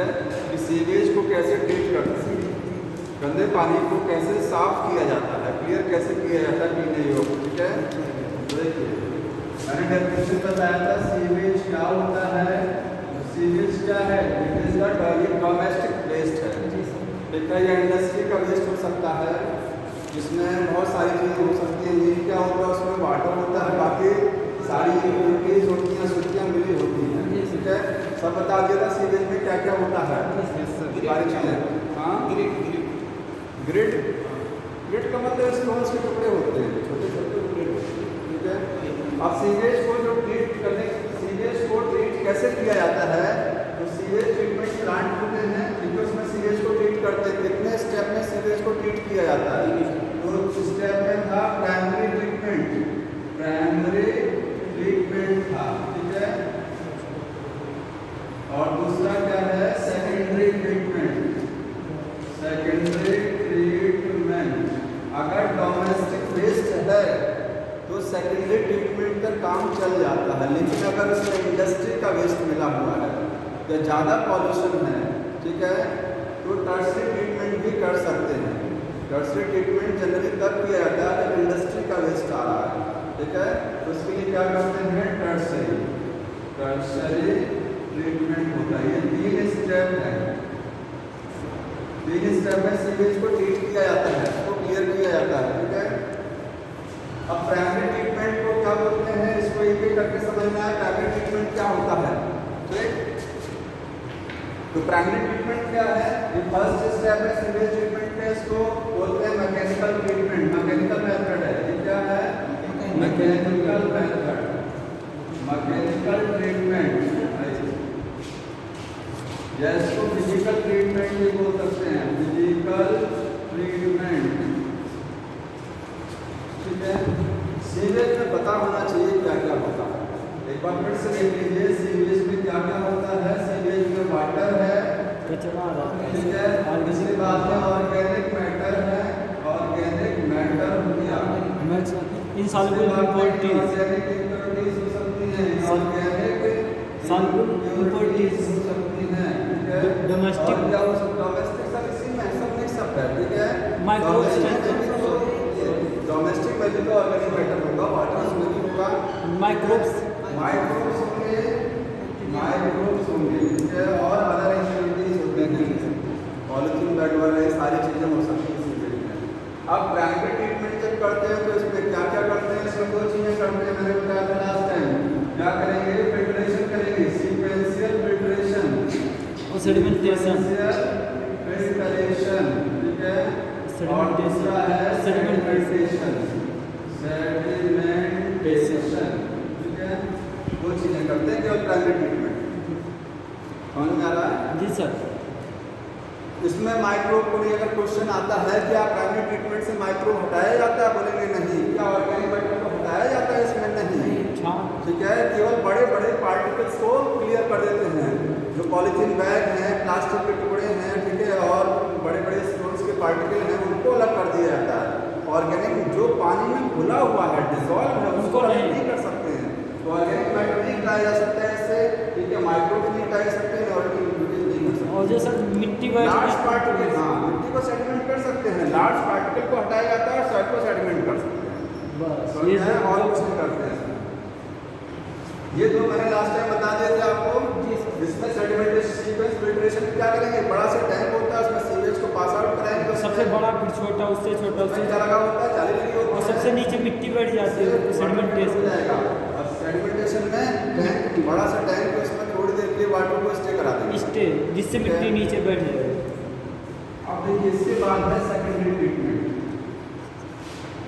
है कि सीवेज को कैसे ट्रीट करते हैं, गंदे पानी को कैसे साफ किया जाता है, क्लियर कैसे किया जाता है पीने योग्य। ठीक है, देखिए मैंने डेफिनेशन बताया था सीवेज क्या होता है। सीवेज क्या है? It is the domestic waste है। ठीक है, या इंडस्ट्री का वेस्ट हो सकता है, जिसमें बहुत सारी चीज़ें हो सकती हैं। मीन क्या होता है, उसमें वाटर होता है, बाकी सारी इम्प्योरिटीज होती हैं, सूचियाँ मिली होती हैं। ठीक है, सब बता दिया था सीवेज में क्या क्या होता है सारी चीज़ें। हाँ, ग्रिड का मतलब स्टोन्स के टुकड़े होते हैं, छोटे छोटे टुकड़े होते हैं। ठीक है, अब सीवेज को जो ट्रीट करने, सीवेज को ट्रीट कैसे किया जाता है, तो सीवेज ट्रीटमेंट प्लांट होते हैं, क्योंकि उसमें सीवेज को ट्रीट करते हैं। कितने स्टेप में सीवेज को ट्रीट किया जाता है? तो स्टेप में था प्राइमरी ट्रीटमेंट था। ठीक है, और दूसरा क्या है? Secondary treatment. अगर डोमेस्टिक वेस्ट है तो सेकेंडरी ट्रीटमेंट का काम चल जाता है, लेकिन अगर उसमें इंडस्ट्री का वेस्ट मिला हुआ है या ज़्यादा पॉल्यूशन है, ठीक है, तो टर्सरी ट्रीटमेंट भी कर सकते हैं। टर्सरी ट्रीटमेंट जनरली तब किया जाता है जब इंडस्ट्री का वेस्ट आ रहा है। ठीक है, तो उसके लिए क्या करते हैं? टर्सरी ट्रीटमेंट होता है। ये 3 स्टेप है। 3 स्टेप में सीवेज को ट्रीट किया जाता है, उसको क्लियर किया जाता है। ठीक है, अब प्राइमरी ट्रीटमेंट को क्या बोलते हैं, इसको एक एक करके समझना है। प्राइमरी ट्रीटमेंट क्या होता है? ठीक, तो प्राइमरी ट्रीटमेंट क्या है? ये फर्स्ट स्टेप है सीवेज ट्रीटमेंट में, इसको बोलते हैं मैकेनिकल ट्रीटमेंट। मैकेनिकल मेथड है। ये क्या है? Mechanical method, mechanical treatment. या इसको फिजिकल ट्रीटमेंट भी बोल सकते हैं, फिजिकल ट्रीटमेंट। ठीक है, सीवेज में पता होना चाहिए क्या क्या होता है। एक बार फिर से देख लीजिए, सीवेज में क्या क्या होता है। सीवेज में वाटर है, कचरा रहता है। ठीक है, और इसके बाद में ऑर्गेनिक मैटर है। ऑर्गेनिक मैटर हो गया, इनसॉल्युबल इम्प्योरिटीज हो सकती हैं, ऑर्गेनिक इम्प्योरिटीज हो सकती हैं। डोमेस्टिक क्या हो सकता है? डोमेस्टिक सब इसी में सब मिक्स अप है। ठीक है, डोमेस्टिक में भी तो ऑर्गेनिक मैटर होगा, वाटर उसमें भी होगा, माइक्रोब्स होंगे। ठीक है, और अदर इम्प्योरिटीज होती हैं, पॉलीथीन बैग वगैरह सारी चीज़ें हो सकती हैं सीवेज में। अब प्राइमरी ट्रीटमेंट जब करते हैं तो इसमें क्या क्या करते हैं? इसमें 2 चीज़ें करते हैं, मैंने बताया था लास्ट टाइम। क्या करेंगे? फिल्ट्रेशन करेंगे, सीक्वेंशियल फिल्ट्रेशन और सेडिमेंटेशन। ठीक है, और दूसरा है सेडिमेंटेशन। ठीक है, 2 चीज़ें करते हैं केवल प्राइमरी ट्रीटमेंट। समझ में आ रहा है? जी सर। इसमें माइक्रोब को नहीं, अगर क्वेश्चन आता है कि आप प्राइमरी ट्रीटमेंट से माइक्रोब हटाया जाता है, बोलेंगे नहीं। क्या ऑर्गेनिक मैटर को हटाया जाता है? इसमें नहीं। ठीक है, केवल बड़े बड़े पार्टिकल्स को क्लियर कर देते हैं, जो पॉलीथीन बैग हैं, प्लास्टिक के टुकड़े हैं, ठीक है, और बड़े बड़े स्टोन्स के पार्टिकल हैं, उनको अलग कर दिया जाता है। ऑर्गेनिक जो पानी में घुला हुआ है, डिसॉल्व है, उसको अलग नहीं कर सकते हैं। तो ऑर्गेनिक मैटर नहीं हटाया जा सकता है इससे। ठीक है, माइक्रोब नहीं हटाया जा सकते हैं, ऑर्गेनिक इम्प्योरिटीज नहीं कर सकते। और जो सर मिट्टी लार्ज पार्टिकल, हाँ, मिट्टी को सेडिमेंट कर सकते हैं, लार्ज पार्टिकल को हटाया जाता है और सॉइल को सेडिमेंट कर सकते हैं। बस ये है, और कुछ नहीं करते हैं। ये 2 मैंने लास्ट टाइम बता दिए थे आपको। इसमें सेडिमेंटेशन सीक्वेंस फिल्ट्रेशन क्या करेंगे? बड़ा सा टैंक होता है, उसमें सीवेज को पास आउट कराएंगे, तो सबसे बड़ा फिर छोटा, उससे छोटा, उससे क्या लगा होता है, जाली लगी होती है, और सबसे नीचे मिट्टी बैठ जाती है, तो सेडिमेंटेशन हो जाएगा। अब सेडिमेंटेशन में टैंक, बड़ा सा टैंक को इसमें थोड़ी देर के लिए वाटर को स्टे करा देंगे, स्टे, जिससे मिट्टी नीचे बैठ जाए। अब देखिए, इसके बाद है सेकेंडरी ट्रीटमेंट।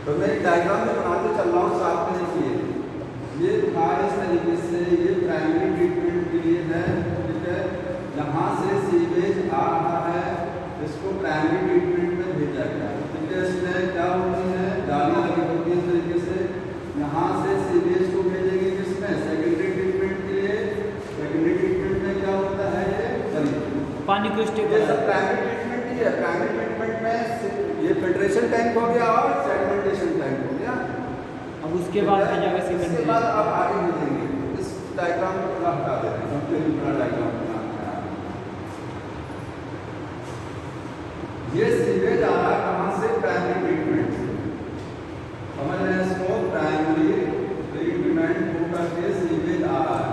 तो मैं एक डायग्राम में बनाते चल रहा हूँ, साथ में देखिए। ये था इस तरीके से, ये प्राइमरी ट्रीटमेंट के लिए है। ठीक है, यहाँ से सीवेज आ रहा है, इसको प्राइमरी ट्रीटमेंट में भेजा गया। ठीक है, इसमें क्या होती है? जालियाँ लगी होती हैं इस तरीके से। यहाँ से सीवेज को भेजेंगे किसमें? सेकेंडरी ट्रीटमेंट के लिए। सेकेंडरी ट्रीटमेंट में क्या होता है? ये पानी को स्टे ये सब प्राइमरी ट्रीटमेंट ही है। प्राइमरी ट्रीटमेंट में ये फिल्ट्रेशन टैंक हो गया और सेडिमेंटेशन टैंक हो गया। अब उसके बाद जाकर इसके सीमेंट। बाद आप आगे भेजेंगे। इस डायग्राम को थोड़ा हटा देते हैं, सबसे बड़ा डायग्राम बनाना है। ये सीवेज आ रहा है कहाँ से? प्राइमरी ट्रीटमेंट से। समझ रहे हैं इसको? प्राइमरी ट्रीटमेंट को करके सीवेज आ रहा है।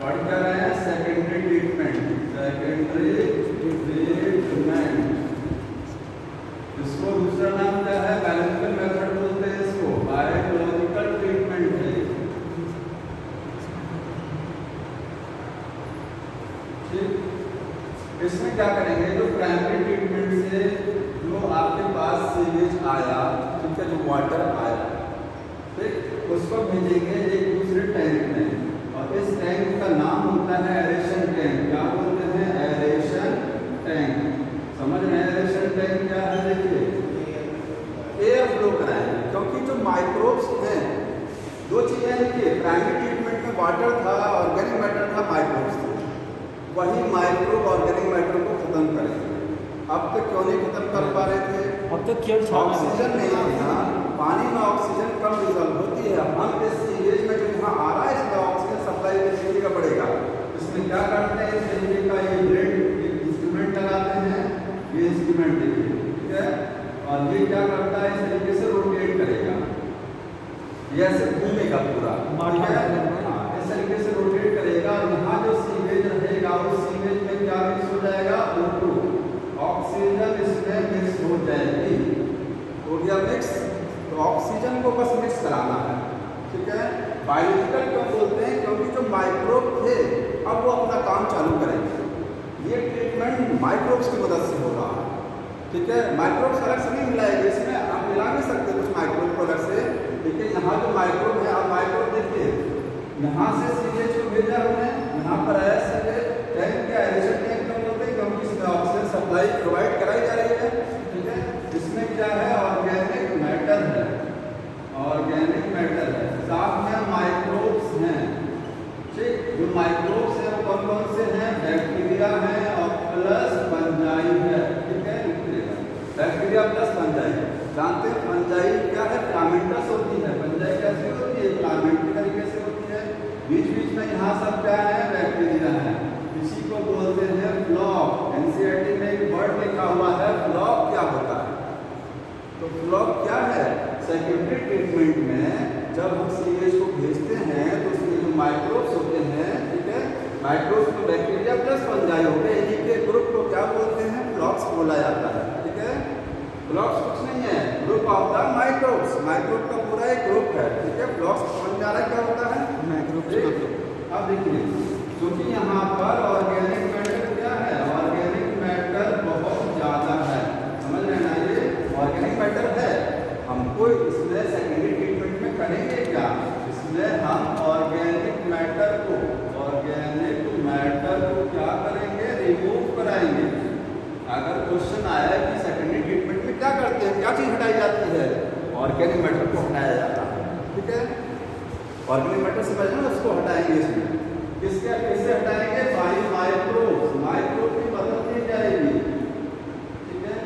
और क्या रहे हैं? Secondary treatment. सेकेंडरी ट्रीटमेंट, इसको दूसरा नाम क्या है? बायोलॉजिकल मेथड बोलते हैं इसको, बायोलॉजिकल ट्रीटमेंट है। ठीक, इसमें क्या करेंगे? जो प्राइमरी ट्रीटमेंट से जो आपके पास सीवेज आया, ठीक है, जो वाटर आया, ठीक, उसको भेजेंगे एक दूसरे टैंक में, और इस टैंक का नाम होता है एरेशन टैंक। क्या बोलते हैं? Aeration tank. समझ रहे हैं एरेशन टैंक क्या है? देखिए, एयर फ्लो कराएंगे, क्योंकि जो माइक्रोब्स हैं, दो चीजें देखिए, प्राइमरी ट्रीटमेंट में वाटर था, ऑर्गेनिक मैटर था, माइक्रोब्स थे। वही माइक्रोब ऑर्गेनिक मैटर को खत्म करेंगे। अब तक क्यों नहीं खत्म कर पा रहे थे? अब तो केवल ऑक्सीजन नहीं था, पानी में ऑक्सीजन कम डिजॉल्व होती है। हम इस सीवेज में जो यहाँ आ रहा है, इसमें ऑक्सीजन सप्लाई किस का पड़ेगा? इसमें क्या करते हैं? इस तरीके का ये ब्लेड, एक इंस्ट्रूमेंट लगाते हैं, ये इंस्ट्रूमेंट देखिए, ठीक है, और ये क्या करता है? इस तरीके से रोटेट करेगा, ये ऐसे घूमेगा पूरा, ठीक है, हाँ, इस तरीके से रोटेट करेगा। और यहाँ जो सीवेज रहेगा, उस सीवेज में क्या मिक्स हो जाएगा? O2, ऑक्सीजन इसमें मिक्स हो जाएगी। हो गया मिक्स, तो ऑक्सीजन को बस मिक्स कराना है, ठीक है। बायोलॉजिकल क्यों बोलते हैं? क्योंकि जो माइक्रोब थे, अब वो अपना काम चालू करेंगे। ये ट्रीटमेंट माइक्रोब्स की मदद से हो रहा है, ठीक है। माइक्रोब्स अलग से नहीं मिलाएंगे, इसमें आप मिला नहीं सकते कुछ माइक्रोब को अलग से, लेकिन यहाँ जो माइक्रोब है, आप माइक्रोब देखिए, यहाँ से सीवेज को भेजा हमने, यहाँ पर आया सीवेज टैंक, क्या एरेशन टैंक क्यों बोलते हैं? क्योंकि इसमें ऑक्सीजन सप्लाई प्रोवाइड कराई जा रही है, ठीक है। इसमें क्या है? ऑर्गेनिक मैटर है, ऑर्गेनिक मैटर है, साथ में माइक्रोब्स हैं, ठीक। जो माइक्रोब्स हैं वो कौन कौन से हैं? बैक्टीरिया हैं और प्लस फंजाई है, ठीक है। बैक्टीरिया प्लस फंजाई, जानते हैं फंजाई क्या है? फिलामेंटस होती है। फंजाई कैसी होती है? फिलामेंट तरीके से होती है। बीच बीच में यहाँ सब क्या है? बैक्टीरिया है। इसी को बोलते हैं फ्लॉक। एनसीईआरटी में एक वर्ड लिखा हुआ है, फ्लॉक क्या होता है? तो फ्लॉक क्या है? सेकेंडरी ट्रीटमेंट में जब हम सीवेज को भेजते हैं, तो उसमें जो माइक्रोब्स होते हैं, ठीक है, माइक्रोब्स में बैक्टीरिया प्लस फंजाई होते हैं, इन्हीं के ग्रुप को क्या बोलते हैं? फ्लॉक्स बोला जाता है, ठीक है। फ्लॉक्स कुछ नहीं है, group of the microbes. Microbe का पूरा एक ग्रुप है, ठीक है। फ्लॉक्स समझ में आ रहा है क्या होता है? माइक्रोब्स। अब देखिए, क्योंकि यहाँ पर ऑर्गेनिक मैटर क्या है? ऑर्गेनिक मैटर बहुत ज़्यादा है, समझ रहे हैं ना? ये ऑर्गेनिक मैटर है, हमको इसमें सेकेंडरी ट्रीटमेंट में करेंगे क्या? इसमें हम ऑर्गेनिक मैटर को क्या करेंगे? रिमूव कराएंगे। अगर क्वेश्चन आया कि सेकेंडरी ट्रीटमेंट में क्या करते हैं, क्या चीज़ हटाई जाती है? ऑर्गेनिक मैटर को हटाया जाता है, ठीक है। ऑर्गेनिक मैटर समझना, उसको हटाएंगे। इसमें किससे हटाएंगे? By microbes. माइक्रोब की मदद ली जाएगी, ठीक है।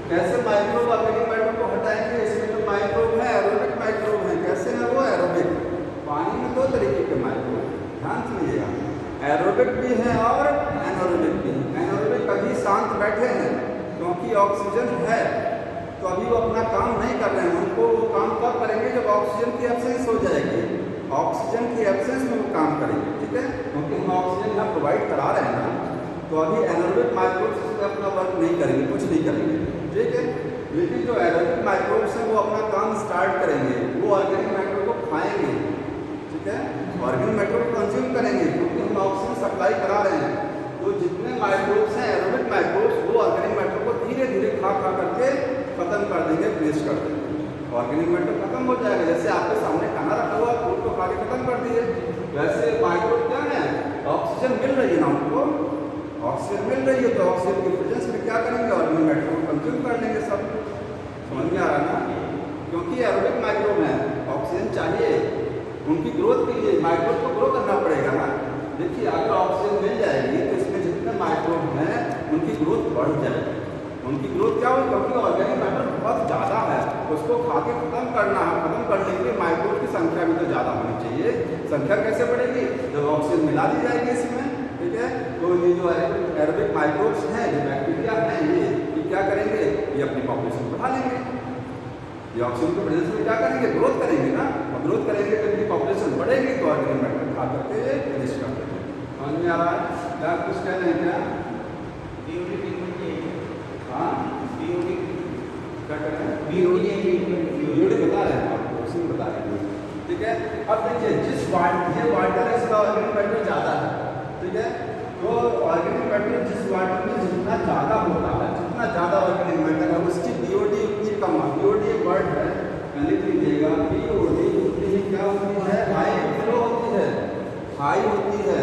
कैसे माइक्रोब ऑर्गेनिक मैटर को हटाएंगे? इसमें जो माइक्रोब है, एरोबिक माइक्रोब है। कैसे है वो? एरोबिक। पानी में दो तरीके के माइक्रोब, ध्यान सुनिएगा, एरोबिक भी है और एनारोबिक भी है। एनारोबिक कभी शांत बैठे हैं, क्योंकि ऑक्सीजन है, तो अभी वो अपना काम नहीं कर रहे हैं। उनको वो काम कब करेंगे? जब ऑक्सीजन की एब्सेंस हो जाएगी। ऑक्सीजन की एब्सेंस में वो काम करेंगे, ठीक है, क्योंकि हम ऑक्सीजन यहाँ प्रोवाइड करा रहे हैं ना। तो अभी एनारोबिक माइक्रोब्स इसमें अपना वर्क नहीं करेंगे, कुछ नहीं करेंगे, ठीक है। लेकिन जो एरोबिक माइक्रोब्स हैं, वो अपना काम स्टार्ट करेंगे। वो ऑर्गेनिक मैटर को खाएंगे, ठीक है, ऑर्गेनिक मैटर को कंज्यूम करेंगे, क्योंकि हम ऑक्सीजन सप्लाई करा रहे हैं। तो जितने माइक्रोब्स हैं, एरोबिक माइक्रोब्स, वो ऑर्गेनिक मैटर को धीरे धीरे खा करके खत्म कर देंगे, फिनिश कर देंगे। ऑर्गेनिक मैटर खत्म हो जाएगा। जैसे आपके सामने खाना रखा हुआ, फूड को खा के खत्म कर दिए, वैसे माइक्रोब क्या है? ऑक्सीजन मिल रही है ना उनको, ऑक्सीजन मिल रही है, तो ऑक्सीजन की प्रेजेंस में क्या करेंगे? ऑर्गेनिक मैटर को कंज्यूम कर लेंगे सब। समझ में आ रहा है ना? क्योंकि एरोबिक माइक्रोब है, ऑक्सीजन चाहिए उनकी ग्रोथ के लिए। माइक्रोब को ग्रो करना पड़ेगा ना। देखिए, अगर ऑक्सीजन मिल जाएगी तो इसमें जितने माइक्रोब हैं उनकी ग्रोथ बढ़ जाएगी। उनकी ग्रोथ क्या होगी? क्योंकि ऑर्गेनिक मैटर बहुत ज़्यादा है, उसको खा के खत्म करना है। खत्म करने के लिए माइक्रोब की संख्या भी तो ज़्यादा होनी चाहिए। संख्या कैसे बढ़ेगी? जब ऑक्सीजन मिला दी जाएगी इसमें, ठीक है। तो ये जो एरोबिक माइक्रोब्स हैं, जो बैक्टीरिया हैं, ये क्या करेंगे, ये अपनी पॉपुलेशन बढ़ा लेंगे। ये ऑक्सीजन के प्रेजेंस में क्या करेंगे, ग्रोथ करेंगे ना, और ग्रोथ करेंगे तो इनकी पॉपुलेशन बढ़ेगी तो ऑर्गेनिक मैटर खा करके ये फिनिश कर देंगे। समझ में आ रहा है? क्या कुछ कह रहे हैं क्या? हाँ, क्या कर रहे हैं? बीओडी बता रहे हैं आपको, उसी में बता रहे हैं। ठीक है, अब देखिए जिस ये वाटर है इसका ऑर्गेनिक मैटर ज़्यादा है। ठीक है, तो ऑर्गेनिक मैटर जिस वाटर में जितना ज़्यादा होता है, जितना ज़्यादा ऑर्गेनिक मैटर है उसकी बीओडी उतनी कम है। बीओडी एक वर्ड है, लिख लीजिएगा। बीओडी उतनी ही क्या होती है, हाई फ्लो होती है, हाई होती है।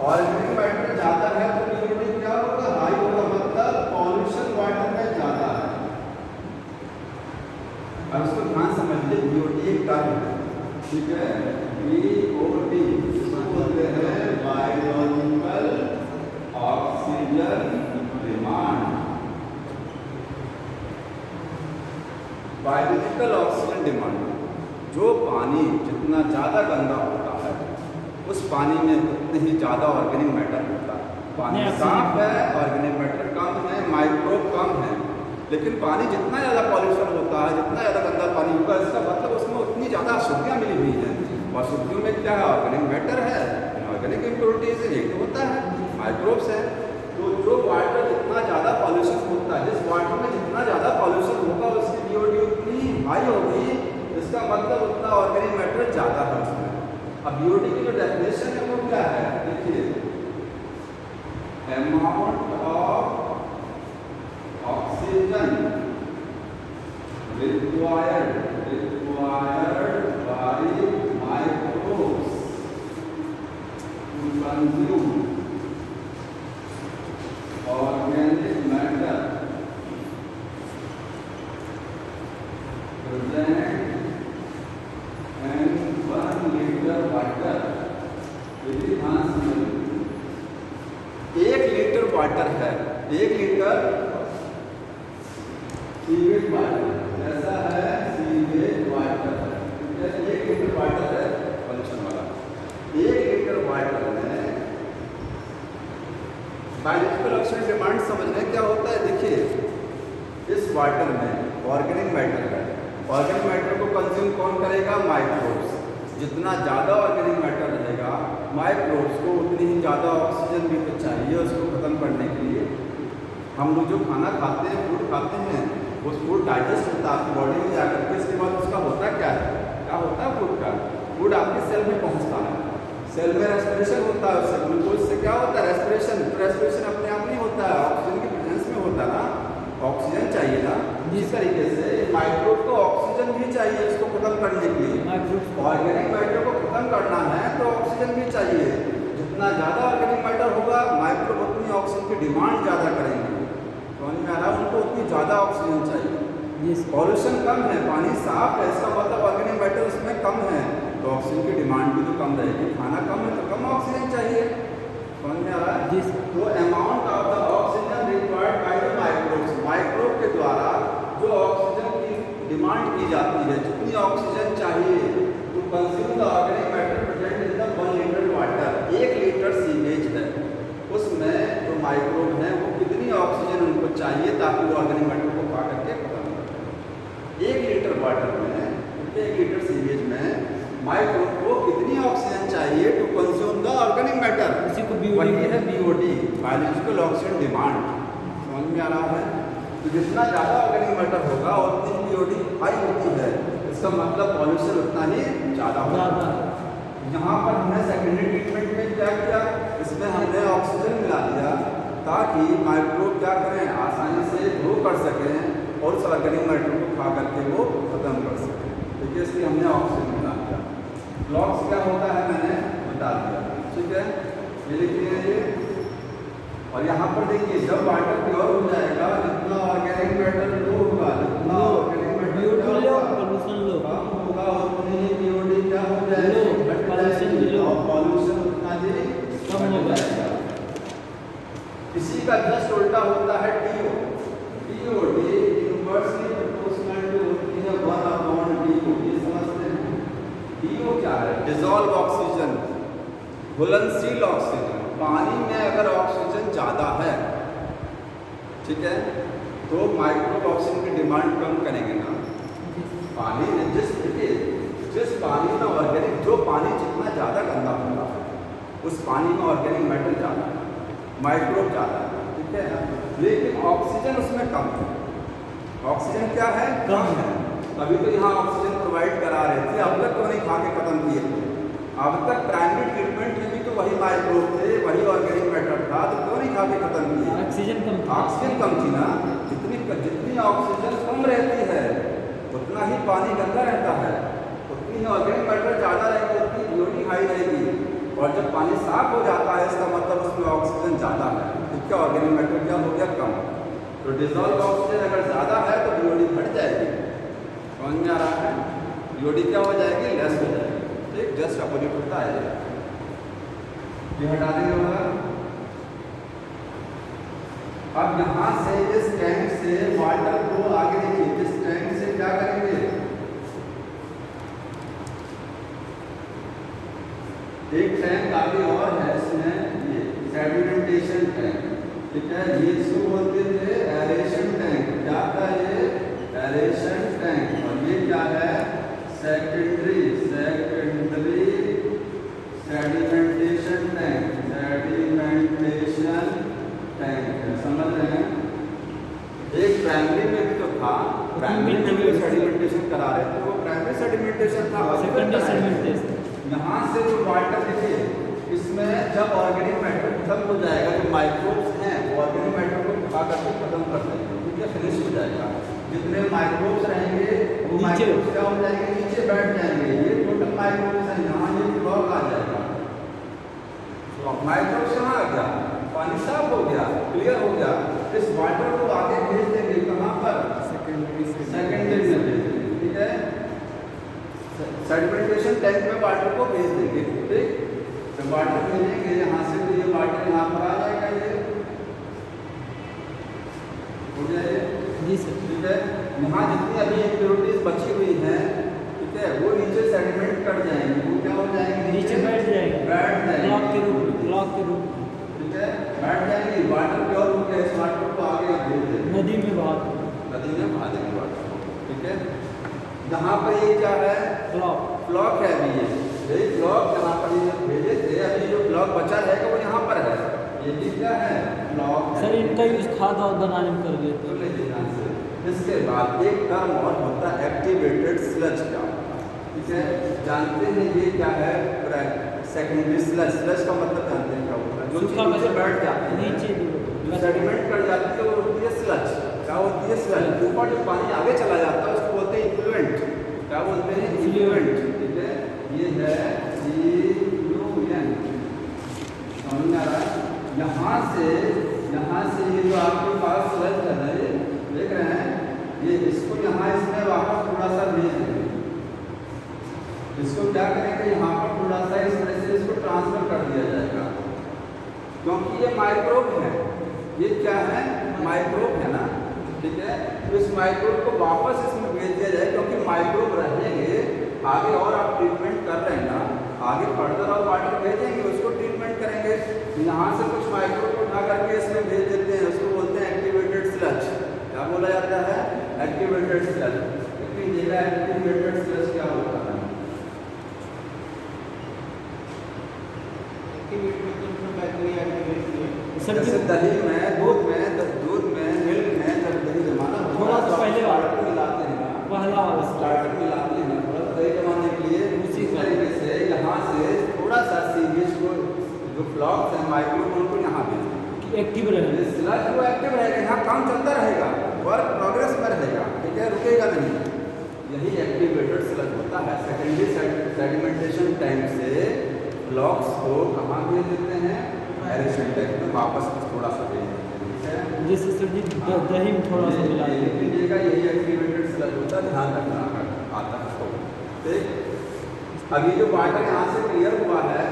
ऑर्गेनिक मैटर ज़्यादा है तो बीओडी क्या होगा, हाई होगा, मतलब पॉल्यूशन वाटर में ज़्यादा है। अब इसको ध्यान समझिए, बीओडी एक टर्म है। ठीक है, बीओडी इसको बोलते हैं biological oxygen demand. Biological oxygen demand, जो पानी जितना ज़्यादा गंदा होता है उस पानी में उतने ही ज़्यादा ऑर्गेनिक मैटर होता है। पानी साफ है, ऑर्गेनिक मैटर कम है, माइक्रोब कम है। लेकिन पानी जितना ज़्यादा पॉल्यूशन होता है, जितना ज़्यादा गंदा पानी होगा, इसका मतलब उसमें उतनी ज़्यादा अशुद्धियाँ मिली हुई हैं। और अशुद्धियों में क्या है, ऑर्गेनिक मैटर है, ऑर्गेनिक इम्प्योरिटीज है, एक होता है माइक्रोब्स है। तो जो वाटर जितना ज़्यादा पॉल्यूशन होता है, जिस वाटर में जितना ज़्यादा पॉल्यूशन होगा उसकी बीओडी उतनी हाई होगी, इसका मतलब उतना ऑर्गेनिक मैटर ज़्यादा है उसमें। अब बीओडी की जो डेफिनेशन है वो क्या है, देखिए, amount of oxygen required by microbes to consume organic matter present in 1 liter water। यदि ध्यान से 1 लीटर वाटर है, 1 लीटर सीवेज वाटर ऐसा है, सीवेज वाटर है, 1 लीटर वाटर है पॉल्यूशन वाला। 1 लीटर वाटर में बायोलॉजिकल ऑक्सीजन डिमांड समझने क्या होता है। देखिए, इस वाटर में ऑर्गेनिक मैटर है, ऑर्गेनिक मैटर को कंज्यूम कौन करेगा, माइक्रोब्स। जितना ज़्यादा ऑर्गेनिक मैटर रहेगा माइक्रोब्स को उतनी ही ज़्यादा ऑक्सीजन भी तो चाहिए उसको ख़त्म करने के लिए। हम लोग जो खाना खाते हैं, फूड खाते हैं, वो फूड डाइजेस्ट होता है आपकी बॉडी में जाकर के, इसके बाद उसका होता क्या है, क्या होता है फूड का, फूड आपके सेल में पहुंचता है, सेल में रेस्पिरेशन होता है, उससे ग्लूकोज से क्या होता है, रेस्पिरेशन। तो रेस्पिरेशन अपने आप नहीं होता है, ऑक्सीजन की प्रेजेंस में होता है ना, ऑक्सीजन चाहिए ना। इस तरीके से माइक्रोब को ऑक्सीजन भी चाहिए इसको खत्म करने के लिए। ऑर्गेनिक मैटर को खत्म करना है तो ऑक्सीजन भी चाहिए। जितना ज़्यादा ऑर्गेनिक मैटर होगा माइक्रोब उतनी ऑक्सीजन की डिमांड ज़्यादा करेंगे। समझ में आ रहा है, उनको उतनी ज़्यादा ऑक्सीजन चाहिए। पॉल्यूशन कम है, पानी साफ है, इसका मतलब ऑर्गेनिक मैटर उसमें कम है तो ऑक्सीजन की डिमांड भी तो कम रहेगी। खाना कम है तो कम ऑक्सीजन चाहिए। समझ में आ रहा है। तो amount of the oxygen required by the microbes, microbe के द्वारा जो ऑक्सीजन की डिमांड की जाती है, जितनी ऑक्सीजन चाहिए to consume the organic matter present in the 1 litre water. 1 litre sewage है, उसमें जो माइक्रोब है वो कितनी ऑक्सीजन उनको चाहिए ताकि वो ऑर्गेनिक मैटर को खा करके खत्म कर। 1 लीटर वाटर में, 1 लीटर सीवेज में माइक्रोब को कितनी ऑक्सीजन चाहिए to consume the organic matter, उसी को वही है बीओडी, बायोलॉजिकल ऑक्सीजन डिमांड। समझ में आ रहा है। तो जितना ज़्यादा ऑर्गेनिक मैटर होगा उतनी बीओडी हाई होती है, इसका मतलब पॉल्यूशन उतना ही ज़्यादा होगा। यहाँ पर हमने सेकेंडरी ट्रीटमेंट में क्या किया, इसमें हमने ऑक्सीजन मिला दिया ताकि माइक्रोब क्या करें, आसानी से ग्रो कर सकें और उस ऑर्गेनिक मैटर को खा करके वो खत्म कर सकें। ठीक है, इसलिए हमने ऑक्सीजन मिला दिया। ब्लॉक्स क्या होता है मैंने बता दिया। ठीक है, ये लिखिए ये। और यहाँ पर देखिए जब वाटर प्योर हो जाएगा, जितना ऑर्गेनिक मैटर लो होगा, जितना ऑर्गेनिक मैटर पॉल्यूशन लो कम होगा उतनी ही बीओडी क्या हो जाएगी, पॉल्यूशन उतना ही कम हो जाएगा। इसी का जस्ट उल्टा होता है TO. TOD inversely proportional to होती है 1/DO। ये समझते हैं। DO क्या है, डिसॉल्व ऑक्सीजन, घुलनशील ऑक्सीजन। पानी में अगर ऑक्सीजन ज़्यादा है, ठीक है, तो माइक्रोब ऑक्सीजन की डिमांड कम करेंगे ना। पानी में जिस पानी में ऑर्गेनिक, जो पानी जितना ज़्यादा गंदा होगा उस पानी में ऑर्गेनिक मैटर ज़्यादा है, माइक्रोब ज़्यादा है, ठीक है ना। लेकिन ऑक्सीजन उसमें कम है। ऑक्सीजन क्या है? कम है। अभी तो यहाँ ऑक्सीजन प्रोवाइड करा रहे थे, अब तक तो नहीं खा के ख़त्म किए थे। अब तक प्राइमरी ट्रीटमेंट में भी तो वही माइक्रोब थे, वही ऑर्गेनिक मैटर था, तो क्यों नहीं खा के ख़त्म किए? ऑक्सीजन कम था। ऑक्सीजन कम थी ना। जितनी ऑक्सीजन कम रहती है उतना ही पानी गंदा रहता है, उतनी ही ऑर्गेनिक मैटर ज़्यादा रहेगी, उतनी बीओडी हाई रहेगी। और जब पानी साफ हो जाता है इसका मतलब उसमें ऑक्सीजन ज़्यादा है, तो क्या ऑर्गेनिक मैटर क्या हो गया? कम। तो डिजॉल्व ऑक्सीजन अगर ज़्यादा है तो बीओडी घट जाएगी। समझ में आ रहा है? बीओडी क्या हो जाएगी? लेस हो जाएगी। ठीक, जस्ट अपोजिट होता है। ये हटा देंगे होगा। अब यहाँ से इस टैंक से वाटर को आगे देखिए, इस टैंक से क्या करेंगे? एक टैंक आगे और है, इसमें ये सेडिमेंटेशन टैंक, ठीक है। ये इसको बोलते थे एरेशन टैंक। क्या था ये? Aeration tank. और ये क्या है? Secondary sedimentation tank. Sedimentation tank, समझ रहे हैं? एक प्राइमरी में भी तो था, प्राइमरी में भी सेडिमेंटेशन करा रहे थे, वो प्राइमरी सेडिमेंटेशन था। Secondary sedimentation. यहाँ से जो वाटर देखिए, इसमें जब ऑर्गेनिक मैटर खत्म हो जाएगा, जो माइक्रोब्स हैं वो ऑर्गेनिक मैटर को खा करके खत्म कर देंगे, ठीक है, फिनिश हो जाएगा। जितने माइक्रोब्स रहेंगे वो माइक्रोब्स क्या हो जाएंगे? नीचे बैठ जाएंगे। ये टोटल माइक्रोब्स हैं, यहाँ ये ब्लॉक आ जाएगा। माइक्रोब्स यहाँ आ गया, पानी साफ हो गया, क्लियर हो गया। इस वाटर को आगे भेज देंगे कहाँ पर? सेकेंडरी में भेज देंगे, ठीक है। सेडिमेंटेशन टैंक में वाटर को भेज देंगे, ठीक। जब वाटर भेजेंगे यहाँ से तो ये वाटर यहाँ पर आ जाएगा, ये हो जाएगा। जी सर। ठीक है। यहाँ जितनी अभी इम्प्योरिटीज बची हुई हैं, ठीक है, वो नीचे सेडिमेंट कर जाएंगे, वो क्या हो जाएंगे? नीचे बैठ जाएंगे, ब्लॉक के रूप में, ठीक है, बैठ जाएंगे। वाटर प्योर हो गया, इस वाटर को आगे आप भेज देंगे नदी में बहा देंगे वाटर को, ठीक है। यहाँ पर ये क्या है? ब्लॉक है अभी ये ब्लॉक जहाँ पर ये भेजे थे, अभी जो ब्लॉक बचा रहेगा वो यहाँ पर है। ये भी क्या है? ब्लॉक है। सर इनका यूज खाद और बनाने में कर देते हैं। इसके बाद एक टर्म और होता है एक्टिवेटेड स्लज का, ठीक है। जानते हैं ये क्या है? सेकेंडरी स्लज का मतलब जानते हैं क्या होता है? जो नीचे बैठ जाती है, नीचे सेडिमेंट कर जाती है, वो होती है स्लज। क्या होती है? स्लज। ऊपर जो पानी आगे चला जाता है उसको बोलते हैं इफ्लुएंट। क्या बोलते हैं? इफ्लुएंट, ठीक है। ये है इफ्लुएंट, समझ में आ रहा है? यहाँ से ये जो आपके पास स्लज है ना, ये देख रहे हैं, ये इसको यहाँ इसमें वापस थोड़ा सा भेज देंगे। इसको क्या करेंगे? यहाँ पर थोड़ा सा इस तरह से इसको ट्रांसफर कर दिया जाएगा, क्योंकि ये माइक्रोब है। ये क्या है? माइक्रोब है ना, ठीक है। तो इस माइक्रोब को वापस इसमें भेज दिया जाए, क्योंकि माइक्रोब रहेंगे आगे और आप ट्रीटमेंट कर रहे हैं ना, आगे फर्दर और वाटर भेजेंगे, उसको ट्रीटमेंट करेंगे। यहाँ से कुछ माइक्रोब को उठा करके इसमें भेज देते हैं, उसको बोलते हैं एक्टिवेटेड स्लज। क्या बोला जाता है? Activated sludge. इतनी जगह एक्टिवेटेड स्लज क्या होता है? जैसे दही में, दूध में मिल्क में जब दही जमाना थोड़ा सा पहले स्टार्टर मिलाते हैं ना, पहला वाला स्टार्टर मिलाते हैं, थोड़ा सा दही जमाने के लिए। उसी तरीके से यहाँ से थोड़ा सा सीवेज को, जो फ्लॉक्स हैं माइक्रोब, उनको यहाँ भेजेंगे, एक्टिव रहेगा। स्लज वो एक्टिव रहेगा, यहाँ काम चलता रहेगा, वर्क प्रोग्रेस में रहेगा, ठीक है, रुकेगा नहीं। यही एक्टिवेटेड स्लज होता है। सेकेंडरी सेडिमेंटेशन टैंक से ब्लॉक्स को कहाँ भेज देते हैं? एरेशन टैंक में वापस थोड़ा सा भेज देते हैं, ठीक है। जैसे सर जी दही में थोड़ा सा मिला लीजिएगा, यही एक्टिवेटेड स्लज होता है, ध्यान रखना आता है तो, ठीक। अभी जो वाटर यहाँ से क्लियर हुआ है,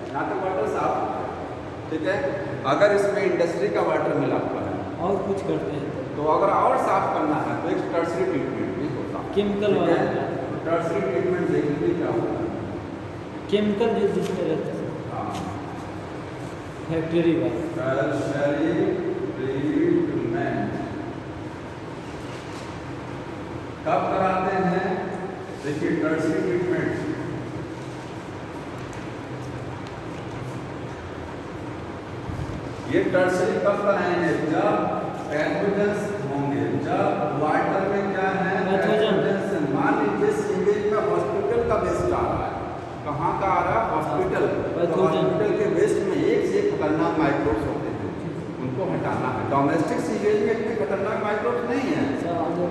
यहाँ तक वाटर साफ, ठीक है। अगर इसमें इंडस्ट्री का वाटर मिला हुआ है और कुछ करते हैं तो अगर और साफ करना है तो एक टर्सरी ट्रीटमेंट भी होता है, केमिकल वाला। टर्सरी ट्रीटमेंट देख लीजिए क्या होता है। केमिकल जो जिसमें रहता है, हाँ, फैक्ट्री वाला। टर्सरी ट्रीटमेंट, कब कराते हैं? देखिए टर्शियरी ट्रीटमेंट, ये टर्शियरी कब कराएंगे? जब पैथोजेंस होंगे, जब वाटर में क्या है? पैथोजेंस। मान लीजिए सीवेज में हॉस्पिटल का वेस्ट आ रहा है, कहाँ का आ रहा है? हॉस्पिटल। तो हॉस्पिटल के वेस्ट में एक से खतरनाक माइक्रोब्स होते हैं, उनको हटाना है। डोमेस्टिक सीवेज में इतने खतरनाक माइक्रोब्स नहीं है,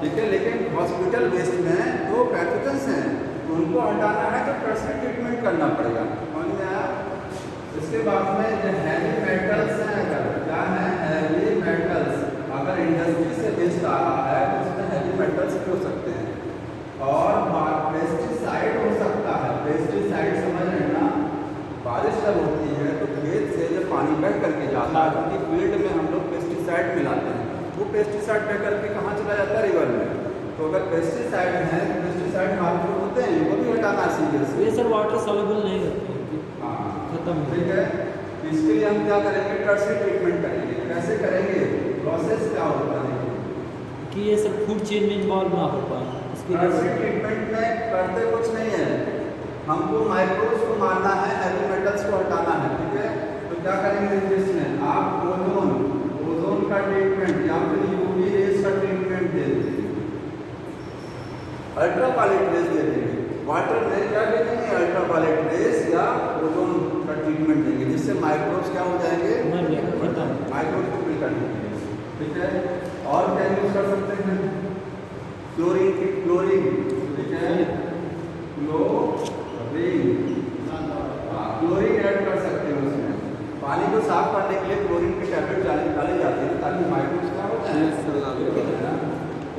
ठीक है, लेकिन हॉस्पिटल वेस्ट में तो पैथोजेंस हैं, तो उनको हटाना है तो टर्शियरी ट्रीटमेंट करना पड़ेगा। समझ में आया? इसके बाद में जो हैवी मेटल्स हैं, अगर क्या है? हैवी मेटल्स, अगर इंडस्ट्री से वेस्ट आ रहा है तो उसमें हैवी मेटल्स भी हो सकते हैं। और पेस्टिसाइड हो सकता है। पेस्टिसाइड समझ लेना, बारिश जब होती है तो खेत से जब पानी बह करके जाता है, क्योंकि फील्ड में हम लोग पेस्टिसाइड मिलाते हैं, वो पेस्टिसाइड बह करके कहाँ चला जाता है? रिवर में। तो अगर पेस्टिसाइड है तो पेस्टिसाइड हार्मफुल होते हैं, इनको भी हटाना सीरियस। ये सर वाटर सॉल्युबल नहीं होते हैं। हाँ, खत्म। ठीक है। इसके लिए हम क्या करेंगे? टर्शियरी ट्रीटमेंट करेंगे। कैसे करेंगे? प्रोसेस क्या होता है कि ये सब फूड चेन में इन्वॉल्व ना हो पाए। टर्शियरी ट्रीटमेंट में करते कुछ नहीं है, हमको माइक्रोब्स को मारना है, हैवी मेटल्स को हटाना है, ठीक है। तो क्या करेंगे इसमें? आप ओजोन का ट्रीटमेंट या फिर यूवी रेज का ट्रीटमेंट दे देंगे, अल्ट्रावायलेट रेज दे देंगे। वाटर में क्या दे देंगे? अल्ट्रावायलेट रेज या ओजोन का ट्रीटमेंट देंगे, जिससे माइक्रोब्स क्या हो जाएंगे? माइक्रोब्स को किल करने के लिए, ठीक है। और क्या यूज कर सकते हैं? क्लोरीन, ठीक है, क्लोरीन ऐड कर सकते हैं उसमें। पानी को साफ करने के लिए क्लोरीन की टैबलेट डाली जाती है ताकि माइक्रोब्स क्या हो जाए।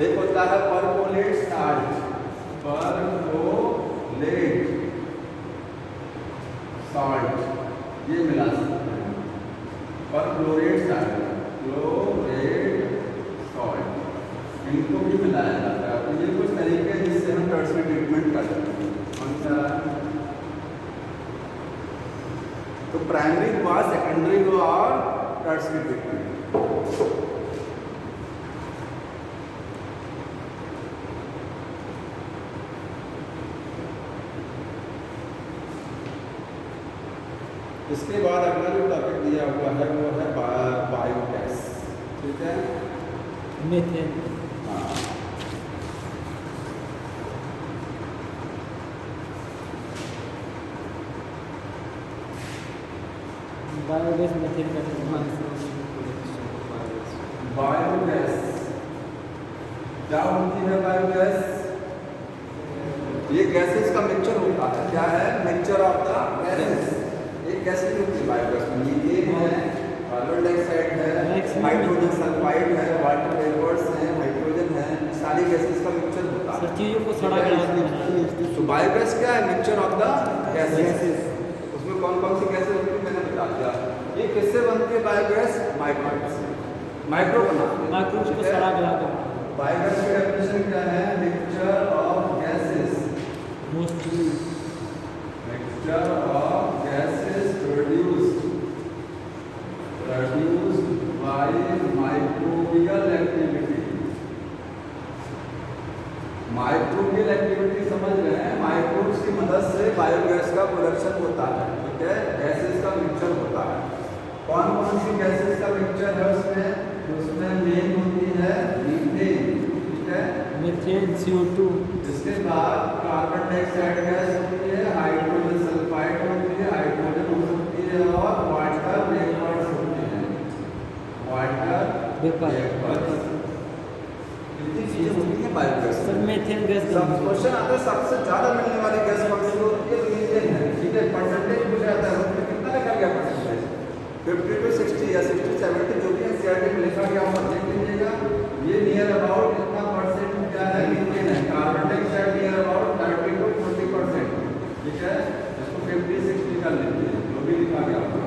एक होता है परकोलेट साल्ट, ये मिला सकते हैं। परक्लोरेट साल्ट, इनको भी मिलाया जाता है। तो ये कुछ तरीके हैं जिससे हम टर्शियरी ट्रीटमेंट कर सकते हैं। कौन सा? तो प्राइमरी हुआ, सेकेंडरी हुआ और टर्शियरी ट्रीटमेंट। इसके बाद अगला जो टॉपिक दिया हुआ है वो है बायोगैस, ठीक है, मीथेन। हाँ, बायोगैस मीथेन का बायोगैस क्या होती है? बायोगैस ये गैसेस का मिक्सचर होता है। क्या है? Mixture of the gases. एक गैस नहीं होती बायोगैस में, मीथेन है, कार्बन डाइऑक्साइड है, हाइड्रोजन सल्फाइड है, वाटर वेपर्स हैं, हाइड्रोजन है, सारी गैसेस का मिक्सचर होता है। चीज़ों को सड़ा के तो बायोगैस क्या है? Mixture of the gases. उसमें कौन कौन सी गैसेस होती है मैंने बता दिया। ये किससे बनती है बायोगैस? माइक्रोब्स से। माइक्रो बनाते हैं, माइक्रोब्स को सड़ा के बायोगैस की डेफिनेशन क्या है? Mixture of gases, mostly mixture of gases produced by microbial activity. Microbial activity समझ रहे हैं? माइक्रोब्स की मदद से बायोगैस का प्रोडक्शन होता है, ठीक है, गैसेस का मिक्सचर होता है। कौन कौन सी गैसेस का मिक्सचर है उसमें? उसमें मेन होती है मीथेन, ठीक है, मीथेन, CO2। इसके बाद कार्बन डाइऑक्साइड गैस होती है, हाइड्रोजन सल्फाइड होती है, हाइड्रोजन हो सकती है, और वाटर वेपर्स होते हैं, वाटर वेपर्स। कितनी चीजें होती है बायोगैस? सर मीथेन गैस सब क्वेश्चन आता है सबसे ज्यादा मिलने वाली गैस कौन सी होती है? मीथेन है, ठीक है। परसेंटेज पूछा जाता है, उसमें कितना लिखा गया परसेंटेज? 50 to 60 या 60 70 जो भी एनसीईआरटी में लिखा गया होगा देख लीजिएगा। ये नियर अबाउट कितना परसेंट क्या है? मीथेन है। Carbon dioxide near about 30 to 40%, ठीक है, इसको 50-60 कर लीजिए जो भी लिखा गया होगा।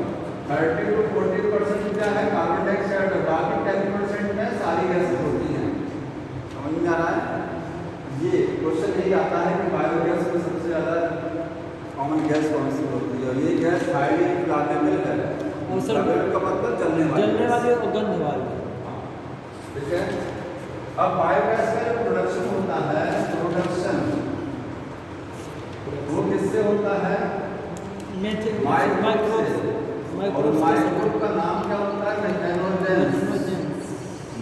30 to 40% क्या है? Carbon dioxide. बाकी 10% में सारी गैसेस होती हैं। समझ में आ रहा है? ये क्वेश्चन यही आता है कि बायोगैस में सबसे ज़्यादा कॉमन गैस कौन सी होती है? और ये गैस हाईली फ्लेमेबल है। और सर का मतलब जलने वाली और गंध वाली। ठीक है। अब बायोगैस का जो प्रोडक्शन होता है, प्रोडक्शन वो किससे होता है? माइक्रोब से। और माइक्रोब का नाम क्या होता है? मेथेनोजेंस।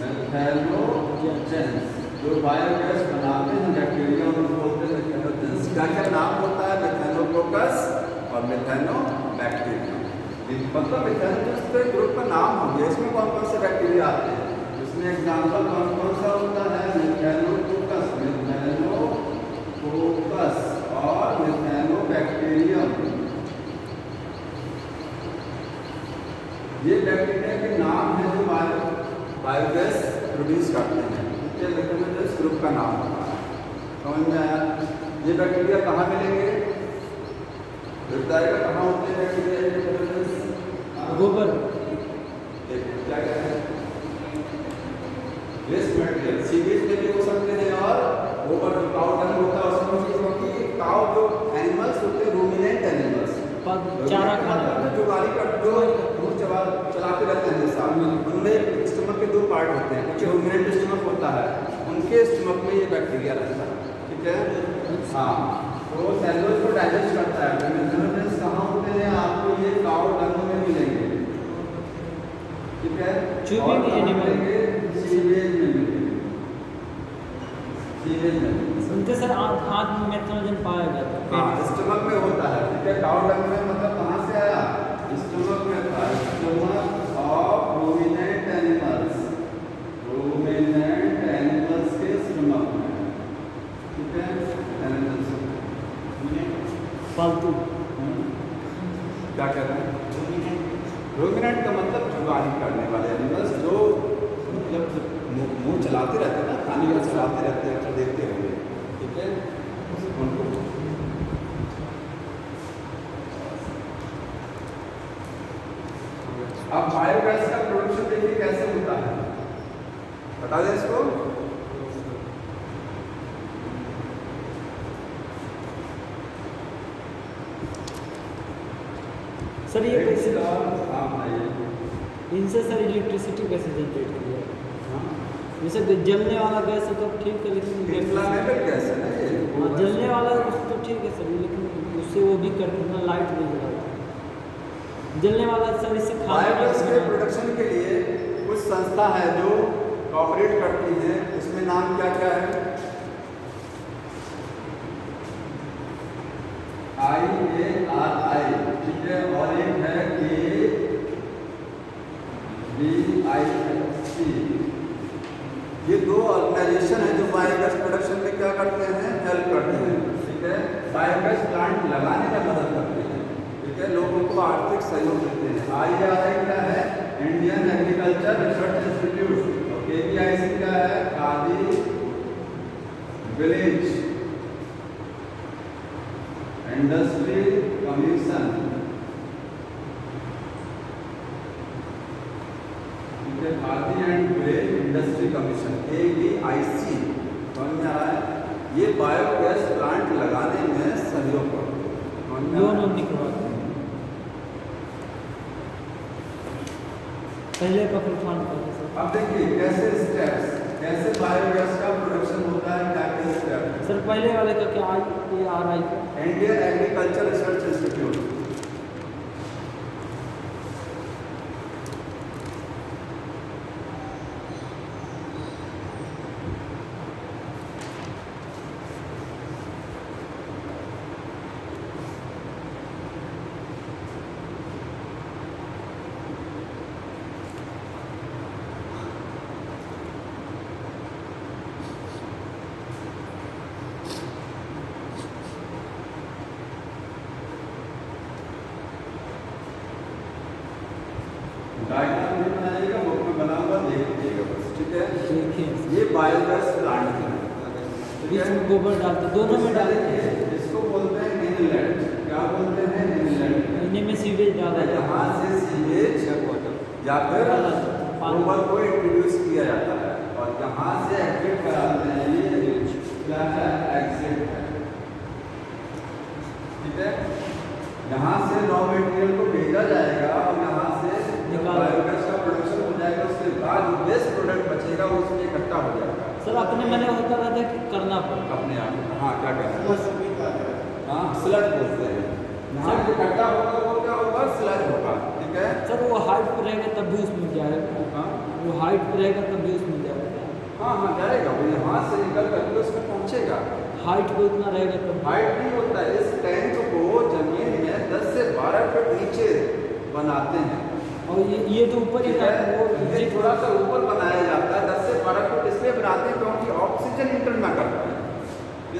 मेथेनोजेंस जो बायोगैस बनाते हैं बैक्टीरिया उनको बोलते हैं मेथेनोजेंस। क्या क्या नाम होता है? मेथेनोकोकस और मेथेनोबैक्टीरिया। मतलब मेथेनोजेंस तो एक ग्रुप का नाम हो गया। इसमें कौन कौन से बैक्टीरिया आते हैं? इसमें एग्जाम्पल कौन कौन सा होता है? मेथेनोकोकस, मेथेनोकोकस और मेथेनोबैक्टीरियम। ये बैक्टीरिया के नाम है जो बायोगैस प्रोड्यूस करते हैं। ये मेथेनोजेंस ग्रुप का नाम होता है। समझ में आया? ये बैक्टीरिया कहाँ मिलेंगे? बताएगा कहाँ होते हैं बैक्टीरिया? गोबर। क्या कहते हैं? वेस्ट मटेरियल, सीवेज में भी हो सकते हैं और गोबर जो काउ डंग होता है उसमें भी, क्योंकि काउ जो एनिमल्स होते हैं रूमिनेंट एनिमल्स, चारा खाना जो गाड़ी का जो दूर चलाते रहते हैं हमेशा, उनमें स्टमक के 2 पार्ट होते हैं। कुछ रूमिनेंट स्टमक होता है, उनके स्टमक में ये बैक्टीरिया रहता है। ठीक है? हाँ, तो सेलुलोज को डाइजेस्ट करता है। मेथेनोजेंस कहाँ होते हैं? आपको ये काउ डंग में मिलेंगे। ठीक है? चूबिंग एनिमल सीवेज में मिलेंगे। सीवेज में सुनते सर आँख में मेथेनोजन पाया जाता है। हाँ, स्टमक में होता है। ठीक है? काउ डंग में मतलब कहाँ से आया? स्टमक में था। Stomach of ruminant animals, ruminant animals के स्टमक में। ठीक है? फालतू क्या कह रहे हैं? रूमिनेंट का मतलब जुगाली करने वाले एनिमल्स, जो मतलब मुंह चलाते रहते हैं ना, खाने का चलाते रहते हैं, अक्सर देखते होंगे। ठीक है? उनको अब बायोगैस का प्रोडक्शन देखिए कैसे होता है, बता दें इसको। सर ये कैसे, हाँ, इनसे सर इलेक्ट्रिसिटी कैसे जनरेट की जाए? जैसे जलने वाला गैस है तो ठीक है, लेकिन इन्फ्लामेबल गैस है ना ये। जलने वाला तो ठीक है सर, लेकिन उससे वो भी करते हैं लाइट नहीं जलाता। जलने वाला सर इससे बायोगैस के प्रोडक्शन के लिए कुछ संस्था है जो कॉपरेट करती है। उसमें नाम क्या क्या है? IARI, ठीक है, और एक है KBIC। ये 2 ऑर्गेनाइजेशन है जो बायोगैस प्रोडक्शन में क्या करते हैं? हेल्प करते हैं। ठीक है? बायोगैस प्लांट लगाने में मदद करते हैं। ठीक है? लोगों को आर्थिक सहयोग देते हैं। IARI क्या है? Indian agriculture research institute. और KBIC क्या है? Khadi village industry commission. ठीक है? Khadi and village industry commission, KBIC। समझ में आ रहा है? ये बायोगैस प्लांट लगाने में सहयोग करते हैं। लोन निकलवाते हैं। पहले का फुलफॉर्म करते सर। अब देखिए कैसे स्टेप्स, कैसे बायोगैस का प्रोडक्शन होता है, क्या क्या स्टेप। सर पहले वाले का क्या IARI का? Indian agriculture research institute. Diagram नहीं बनाइएगा, बुक में बना हुआ देख लीजिएगा बस। ठीक है? देखिए ये बायोगैस प्लांट है। बीच में गोबर डालते, दोनों में डालेंगे। इसको बोलते हैं इनलेट। क्या बोलते हैं? इनलेट। इन्हीं में सीवेज डाला जाता यहाँ से सीवेज या फिर गोबर को इंट्रोड्यूस किया जाता है और यहाँ से एक्टिव कराते हैं। ये क्या है? एग्जिट है। ठीक है? यहाँ से रॉ मटेरियल को भेजा जाएगा और यहाँ से बायोगैस का प्रोडक्शन हो जाएगा। उसके बाद जो बेस्ट प्रोडक्ट बचेगा वो उसमें इकट्ठा हो जाएगा। सर अपने मैंने होता रहता है कि करना पड़ता अपने आप। हाँ, क्या कहते बस हैं? हाँ, स्लज बोलते हैं। यहाँ जो इकट्ठा होगा वो क्या होगा? स्लज होगा। ठीक है। सर वो हाइट पर रहेगा तब भी उसमें जाएगा। हाँ वो हाइट पर रहेगा तब भी उसमें जाएगा। हाँ हाँ, जाएगा वो यहाँ से निकल करके उसमें पहुँचेगा। हाइट पे उतना रहेगा तब भी। हाइट नहीं होता है, इस टैंक को जमीन में 10 से 12 फीट नीचे बनाते हैं। और ये तो ऊपर ही ठीक रहता है, है, वो ये थोड़ा सा ऊपर बनाया जाता है, 10 से 12 फीट इसलिए बनाते हैं क्योंकि ऑक्सीजन इंटर ना कर पाए।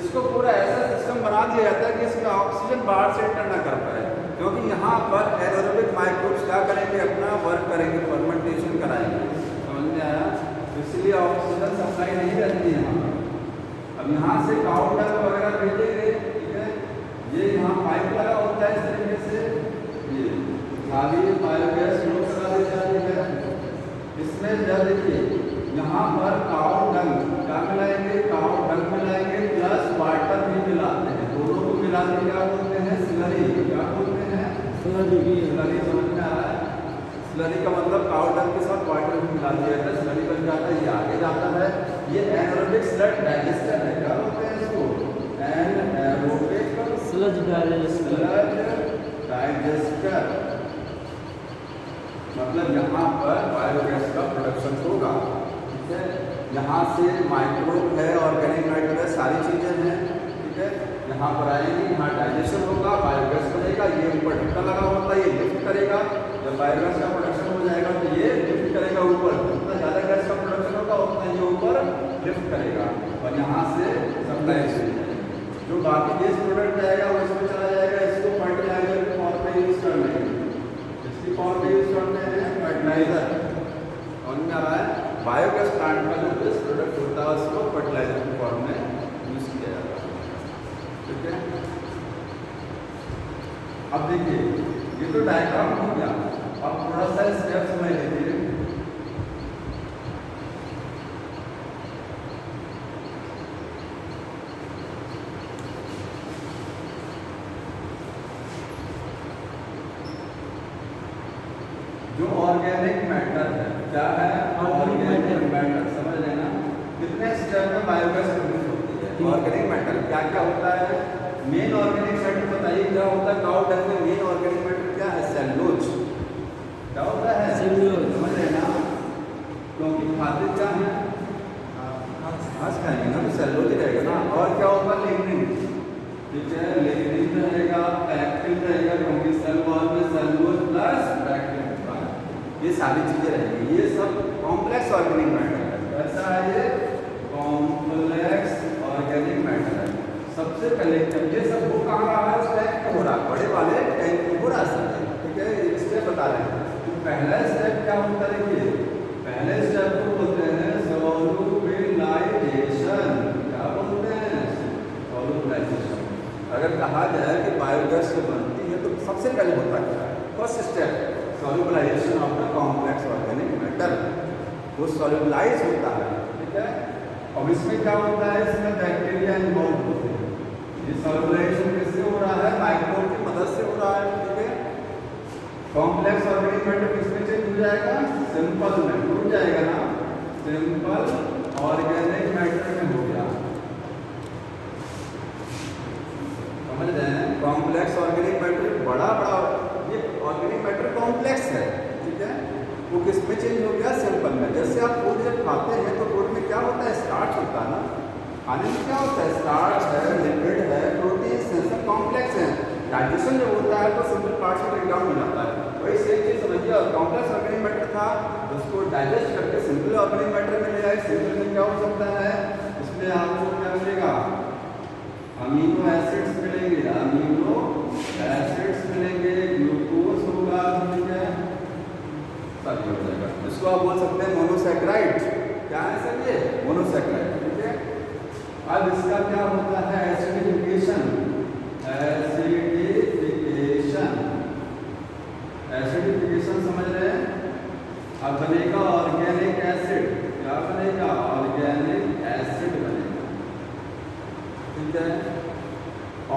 इसको पूरा ऐसा सिस्टम बना दिया जाता है कि इसमें ऑक्सीजन बाहर से इंटर ना कर पाए, क्योंकि यहाँ पर एरोबिक माइक्रोब्स क्या करेंगे? अपना वर्क करेंगे, फर्मेंटेशन कराएंगे। समझ में आया? इसलिए ऑक्सीजन सप्लाई नहीं रहती है यहाँ पर। अब यहाँ से काउ डंग वगैरह भेजेंगे। ठीक है, ये यहाँ पाइप लगा होता है इस तरीके से, ये खाली बायोगैस फ्लो करा दी जाती है। इसमें जब देखिए यहाँ पर काउ डंग क्या मिलाएंगे? काउ डंग मिलाएंगे प्लस वाटर भी मिलाते हैं। दोनों को मिला के क्या बोलते हैं? स्लरी। क्या बोलते हैं? स्लरी। स्लरी। समझ में आ रहा है? स्लरी का मतलब काउ डंग के साथ वाटर भी मिला दिया जाता है, स्लरी बन जाता है, ये आगे जाता है। ये एनारोबिक स्लज डाइजेस्टर है। क्या बोलते हैं इसको? Anaerobic sludge digester. डाइजेस्टर। मतलब यहाँ पर बायोगैस का प्रोडक्शन होगा। ठीक है, यहाँ से माइक्रोब है, ऑर्गेनिक मैटर है, सारी चीज़ें हैं। ठीक है, यहाँ पर आएंगी, यहाँ डाइजेशन होगा, बायोगैस बनेगा। ये ऊपर ढक्कन लगा होता है, ये लिफ्ट करेगा। जब बायोगैस का प्रोडक्शन हो जाएगा तो ये लिफ्ट करेगा ऊपर। जितना ज़्यादा गैस का प्रोडक्शन होगा उतना ये ऊपर लिफ्ट करेगा और यहाँ से सप्लाई हो जाएगी। जो बाकी वेस्ट प्रोडक्ट जाएगा वो इसमें चला जाएगा। इसको फर्टिलाइजर के फॉर्म में यूज़ करना है, इसकी फॉर्म में यूज़ करते हैं फर्टिलाइजर। समझ में आ रहा है? बायोगैस प्लांट का जो वेस्ट प्रोडक्ट होता है उसको फर्टिलाइजर के फॉर्म में यूज़ किया जाता है। ठीक है, अब देखिए ये तो डायग्राम हो गया। अब थोड़ा सा स्टेप समझ लीजिए। जो ऑर्गेनिक मैटर है, क्या है? Organic matter. समझ लेना कितने स्टेप में बायोगैस प्रोड्यूस होती है। ऑर्गेनिक मैटर क्या क्या होता है? मेन ऑर्गेनिक मैटर बताइए क्या होता है? काउ डंग में मेन ऑर्गेनिक मैटर क्या है? सेलुलोज। क्या होता है? सेलुलोज। समझ लेना, क्योंकि खाते क्या है? घास खाएंगे ना, तो सेलुलोज ही रहेगा ना। और क्या होगा? लिग्निन। ठीक है, लिग्निन रहेगा, पैक्टिन रहेगा, क्योंकि सेल वॉल में सेलुलोज प्लस पैक्टिन होता है। ये सारी चीजें रहेंगी। ये सब कॉम्प्लेक्स ऑर्गेनिक मैटर है। कैसा है ये? कॉम्प्लेक्स ऑर्गेनिक मैटर है। सबसे पहले ये सब वो कहाँ रहा है? टैंक हो रहा है, बड़े वाले टैंक में हो रहा है। ठीक है, ये स्टेप बता रहे हैं। तो पहला स्टेप क्या होता है? देखिए पहले स्टेप को बोलते हैं सॉल्युबिलाइजेशन। क्या बोलते हैं? सॉल्युबिलाइजेशन। अगर कहा जाए कि बायोगैस जो बनती है तो सबसे पहले होता क्या है? First step solubilization of the complex organic matter. वो सॉल्युबलाइज होता है। ठीक है, अब इसमें क्या होता है? इसमें बैक्टीरिया इन्वॉल्व होते हैं। ये सॉल्युबलाइजेशन किससे हो रहा है? माइक्रोब की मदद से हो रहा है। ठीक है, कॉम्प्लेक्स ऑर्गेनिक मैटर किसमें चेंज हो जाएगा? सिंपल में हो जाएगा ना, सिंपल ऑर्गेनिक मैटर में हो गया। समझ रहे हैं? कॉम्प्लेक्स ऑर्गेनिक मैटर बड़ा ये ऑर्गेनिक मैटर कॉम्प्लेक्स है। ठीक है, वो किस में चेंज हो गया? सिंपल में। जैसे आप फूड जब खाते हैं तो फूड में क्या होता है? स्टार्च होता है ना। खाने में क्या होता है? स्टार्च है, लिपिड है, प्रोटीन्स है, सब कॉम्प्लेक्स हैं। डाइजेशन जब होता है तो सिंपल पार्ट्स में ब्रेक डाउन हो जाता है। वही सेम चीज़ समझिए, कॉम्प्लेक्स ऑर्गेनिक मैटर था, उसको डाइजेस्ट करके सिंपल ऑर्गेनिक मैटर में ले आए। सिंपल में क्या हो सकता है? इसमें आपको क्या मिलेगा? अमीनो एसिड्स मिलेंगे, अमीनो एसिड्स मिलेंगे, ग्लूकोज होगा। ठीक है, सब हो जाएगा। इसको आप बोल सकते हैं मोनोसैकेराइड। क्या है सर? ये मोनोसैकेराइड। ठीक है, अब इसका क्या होता है? एसिडिफिकेशन। एसिडिफिकेशन, एसिडिफिकेशन समझ रहे हैं? अब बनेगा ऑर्गेनिक एसिड। क्या बनेगा? ऑर्गेनिक एसिड बनेगा। ठीक है,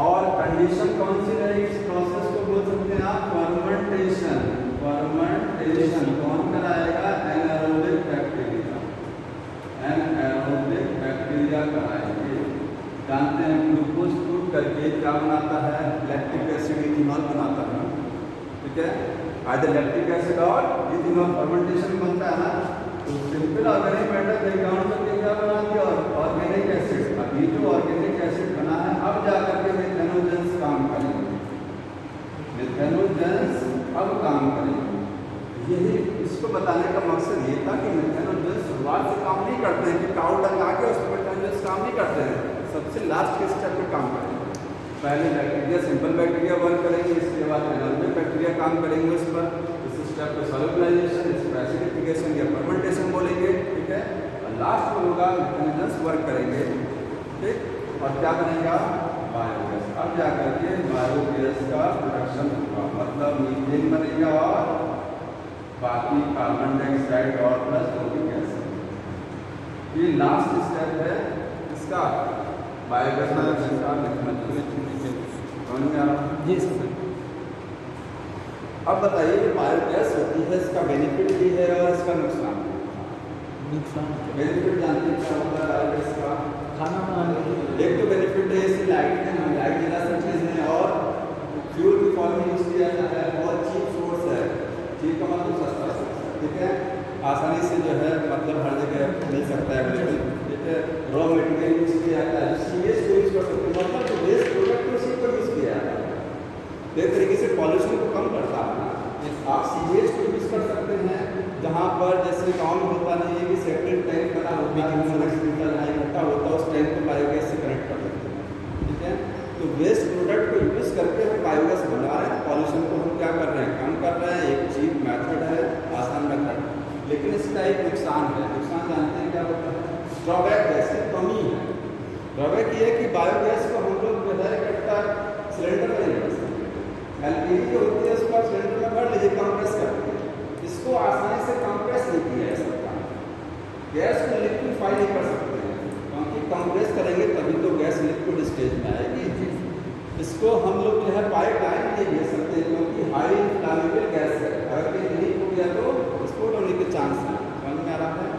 और कंडीशन कौन सी रहेगी? इस प्रोसेस को बोल सकते हैं आप फर्मेंटेशन। फर्मेंटेशन कौन कराएगा? Anaerobic bacteria. एनारोबिक ग्लूकोज टूट करके क्या बनाता है, लैक्टिक एसिड इथेनॉल बनाता है, ठीक है। आइदर लैक्टिक एसिड और इथेनॉल फर्मेंटेशन बनता है ना, तो सिंपल ऑर्गेनिक मैटर ब्रेकडाउन करके क्या बना दिया, ऑर्गेनिक एसिड। अब ये जो ऑर्गेनिक एसिड बना है अब जाकर के मिथेनोजेंस काम करेंगे, मिथेनोजेंस अब काम करेंगे। यही इसको बताने का मकसद ये था कि मिथेनोजेंस शुरुआत से काम नहीं करते हैं कि काउ डंग आके उस पर मिथेनोजेंस काम नहीं करते हैं, सबसे लास्ट के स्टेप पे काम करेंगे। पहले बैक्टीरिया, सिंपल बैक्टीरिया वर्क करेंगे, इसके बाद एनारोबिक बैक्टीरिया काम करेंगे उस पर, इस स्टेप पे सॉल्युबलाइजेशन, इसको एसिडिफिकेशन या फर्मेंटेशन बोलेंगे, ठीक है। और लास्ट में होगा मिथेनोजेंस वर्क करेंगे, ठीक। और क्या बनेगा, बायोगैस। अब जाकर के बायोगैस का प्रोडक्शन होगा, मतलब मीथेन बनेगा और बाकी कार्बन डाइऑक्साइड और प्लस जो भी गैस। ये लास्ट स्टेप है इसका बायोगैस प्रोडक्शन का, समझ में आ रहा है? जी सर। अब बताइए जो बायोगैस होती है इसका बेनिफिट भी है और इसका नुकसान। बेनिफिट जानते हैं क्या होता है बायोगैस का? खाना बनाने के लिए एक तो बेनिफिट है इसकी लाइट है, लाइट जला सब चीज़ है और फ्यूल की फॉर्म में यूज किया जाता है, बहुत चीप सोर्स है, चीप का मतलब सस्ता, ठीक है। आसानी से जो है मतलब हर जगह मिल सकता है अवेलेबल, ठीक है। रॉ मटेरियल यूज किया जाता है, सीवेज को यूज कर सकते हैं, मतलब जो वेस्ट प्रोडक्ट है उसी को यूज किया जाता है, एक तरीके से पॉल्यूशन को कम करता है ना। आप सीवेज को यूज कर सकते हैं जहाँ पर जैसे गाँव में होता नहीं है कि सेप्टिक टैंक बना होता है, इकट्ठा होता है, उस टैंक को बायोगैस से कनेक्ट कर सकते हैं, ठीक है। तो वेस्ट प्रोडक्ट को यूज करके हम बायोगैस बना रहे हैं, पॉल्यूशन को हम क्या कर रहे हैं, कम कर रहे हैं। एक चीप मेथड है, आसान मेथड, लेकिन इसका एक नुकसान है। नुकसान जानते हैं क्या होता है? ड्रॉबैक है, इसकी कमी है। ड्रॉबैक ये है कि बायोगैस को हम लोग जो है इकट्ठा सिलेंडर में नहीं कर सकते। एलपीजी जो होती है उसको आप सिलेंडर में भर लीजिए, कंप्रेस करके, इसको आसानी से कंप्रेस नहीं किया जा सकता। गैस को लिक्विफाई नहीं कर सकते हैं, क्योंकि कंप्रेस करेंगे तभी तो गैस लिक्विड स्टेज में आएगी। इसको हम लोग जो है पाइपलाइन नहीं भेज सकते क्योंकि हाई इन्फ्लामेबल गैस है, अगर कहीं लीक हो गया तो विस्फोट होने के चांस हैं, समझ में आ रहा है?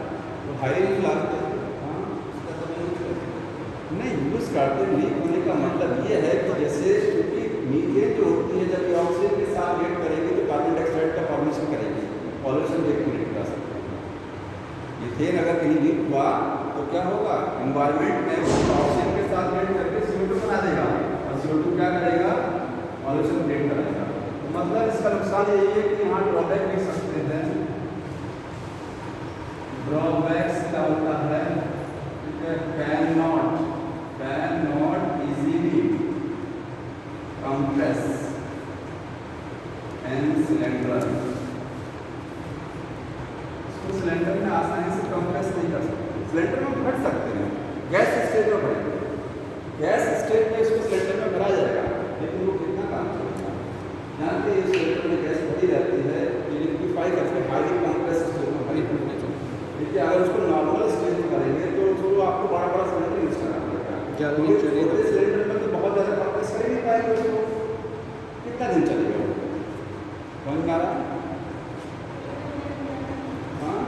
तो हाई इन्फ्लामेबल नहीं यूज़ करते। लीक होने का मतलब ये है कि जैसे क्योंकि मीथेन जो होती है जब ये ऑक्सीजन के साथ रिएक्ट करेगी तो कार्बन डाइऑक्साइड का फॉर्मेशन करेगी, पॉल्यूशन रिएक्ट कर सकते हैं। मीथेन अगर कहीं लीक हुआ तो क्या होगा, एनवायरनमेंट में ऑक्सीजन के साथ रिएक्ट करके CO2 बना देगा और CO2 क्या करेगा, पॉल्यूशन क्रिएट करेगा। तो मतलब इसका नुकसान यही है कि यहाँ ड्रॉबैक लिख सकते हैं। ड्रॉबैक्स क्या होता है, ठीक है। Can not easily compress an cylinder, इसको सिलेंडर में आसानी से कंप्रेस नहीं कर सकते। सिलेंडर में भर सकते हैं, गैस स्टेज में भरेंगे, गैस स्टेज में इसको सिलेंडर में भरा जाएगा, लेकिन वो कितना काम करेगा जानते हैं? सिलेंडर में गैस भरी रहती है, लिक्विफाई करके हाईली कंप्रेस स्टेज में भरी होनी चाहिए। देखिए अगर उसको नॉर्मल स्टेज में करेंगे तो उसको आपको बड़ा बड़ा सिलेंडर यूज करना पड़ेगा, सिलेंडर में तो बहुत ज़्यादा कंप्रेस कर ही नहीं पाएंगे उसको, कितना दिन चलेगा वो, समझ में आ रहा? हाँ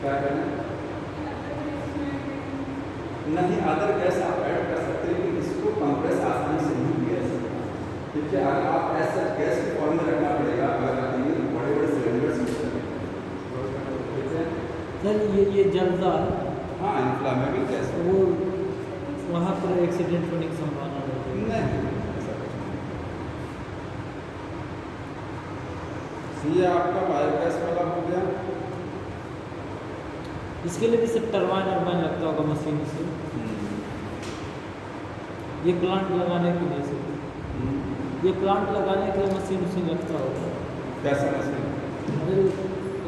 क्या करना नहीं, अदर गैस आप ऐड कर सकते हैं लेकिन इसको कंप्रेस आसानी से नहीं किया जा सकता, ठीक है। अगर आप ऐसा गैस के फॉर्म में रखना पड़ेगा, अगर रखेंगे तो बड़े बड़े सिलेंडर्स यूज करेंगे, ठीक है सर। ये जलता है, हाँ इन्फ्लामेबल गैस, वो वहाँ पर एक्सीडेंट होने की संभावना रहती है? नहीं। ये आपका बायोगैस वाला हो गया। इसके लिए भी सब टरबाइन लगता होगा मशीन से, ये प्लांट लगाने के लिए से, ये प्लांट लगाने के लिए मशीन लगता होगा। कैसा मशीन? अरे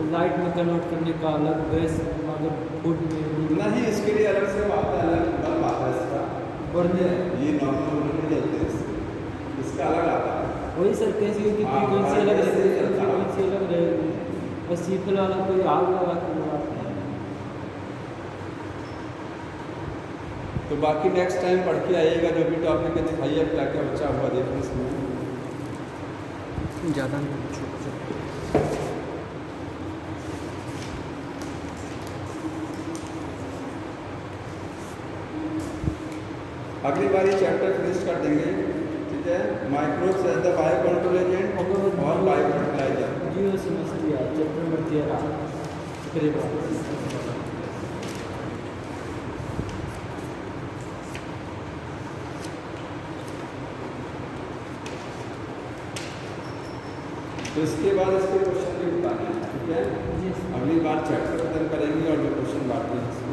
लाइट में कन्वर्ट करने का अलग, गैस अगर फूड में नहीं, इसके लिए अलग से आता है, अलग बल्ब आता है इसका, बढ़ने ये नॉर्मल नहीं जलते हैं, इसका अलग आता है। वही सर कैसी होगी, फ्रीक्वेंसी अलग रहेगी, फ्रीक्वेंसी अलग रहेगी, और सीफल वाला कोई आग लगा के लगाते हैं। तो बाकी नेक्स्ट टाइम पढ़ के आइएगा, जो भी टॉपिक है दिखाइए क्या क्या बचा हुआ देखने इसमें ज़्यादा नहीं। अगली बार ये चैप्टर फिनिश कर देंगे, ठीक है। Microbes as the bio control agent और बायो फर्टिलाइजर। जियो सेमेस्ट्रिया चैप्टर नंबर 13 करीब। तो इसके बाद इसके क्वेश्चन भी बताने हैं, ठीक है। जी। अगली बार चैप्टर खत्म करेंगे और जो क्वेश्चन बाकी हैं